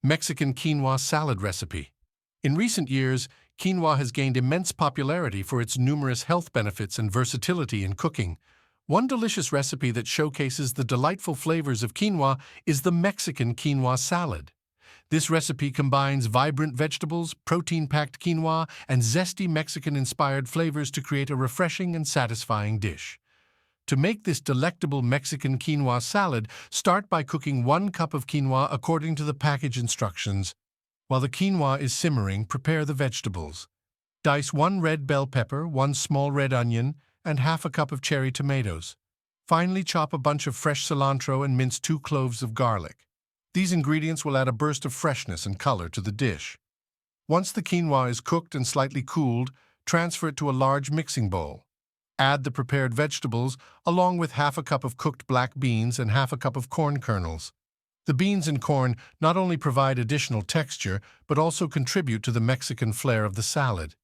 Mexican Quinoa Salad recipe. In recent years, quinoa has gained immense popularity for its numerous health benefits and versatility in cooking. One delicious recipe that showcases the delightful flavors of quinoa is the Mexican Quinoa Salad. This recipe combines vibrant vegetables, protein-packed quinoa, and zesty Mexican-inspired flavors to create a refreshing and satisfying dish. To make this delectable Mexican quinoa salad, start by cooking 1 cup of quinoa according to the package instructions. While the quinoa is simmering, prepare the vegetables. Dice 1 red bell pepper, 1 small red onion, and half a cup of cherry tomatoes. Finally, chop a bunch of fresh cilantro and mince 2 cloves of garlic. These ingredients will add a burst of freshness and color to the dish. Once the quinoa is cooked and slightly cooled, transfer it to a large mixing bowl. Add the prepared vegetables, along with half a cup of cooked black beans and half a cup of corn kernels. The beans and corn not only provide additional texture, but also contribute to the Mexican flair of the salad.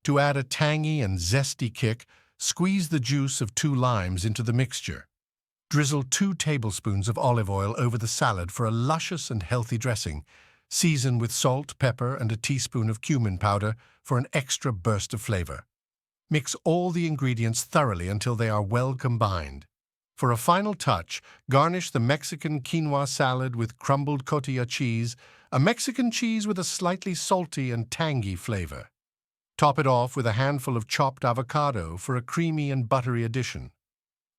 To add a tangy and zesty kick, squeeze the juice of 2 limes into the mixture. Drizzle 2 tablespoons of olive oil over the salad for a luscious and healthy dressing. Season with salt, pepper, and a teaspoon of cumin powder for an extra burst of flavor. Mix all the ingredients thoroughly until they are well combined. For a final touch, garnish the Mexican quinoa salad with crumbled cotija cheese, a Mexican cheese with a slightly salty and tangy flavor. Top it off with a handful of chopped avocado for a creamy and buttery addition.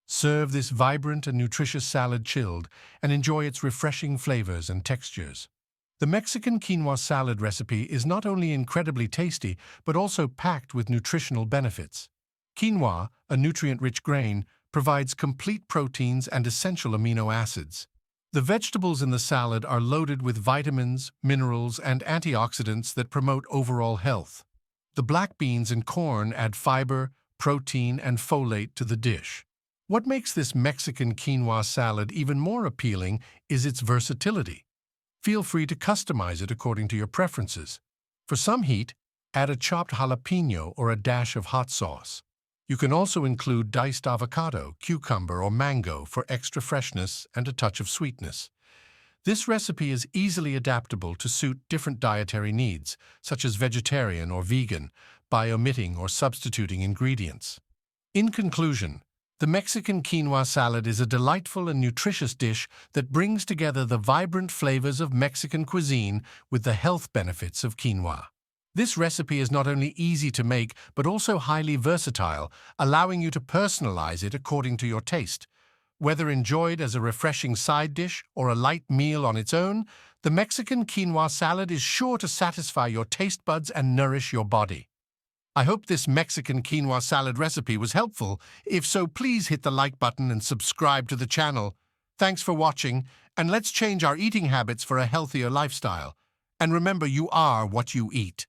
Serve this vibrant and nutritious salad chilled and enjoy its refreshing flavors and textures. The Mexican quinoa salad recipe is not only incredibly tasty, but also packed with nutritional benefits. Quinoa, a nutrient-rich grain, provides complete proteins and essential amino acids. The vegetables in the salad are loaded with vitamins, minerals, and antioxidants that promote overall health. The black beans and corn add fiber, protein, and folate to the dish. What makes this Mexican quinoa salad even more appealing is its versatility. Feel free to customize it according to your preferences. For some heat, add a chopped jalapeno or a dash of hot sauce. You can also include diced avocado, cucumber, or mango for extra freshness and a touch of sweetness. This recipe is easily adaptable to suit different dietary needs, such as vegetarian or vegan, by omitting or substituting ingredients. In conclusion, the Mexican quinoa salad is a delightful and nutritious dish that brings together the vibrant flavors of Mexican cuisine with the health benefits of quinoa. This recipe is not only easy to make, but also highly versatile, allowing you to personalize it according to your taste. Whether enjoyed as a refreshing side dish or a light meal on its own, the Mexican quinoa salad is sure to satisfy your taste buds and nourish your body. I hope this Mexican quinoa salad recipe was helpful. If so, please hit the like button and subscribe to the channel. Thanks for watching, and let's change our eating habits for a healthier lifestyle. And remember, you are what you eat.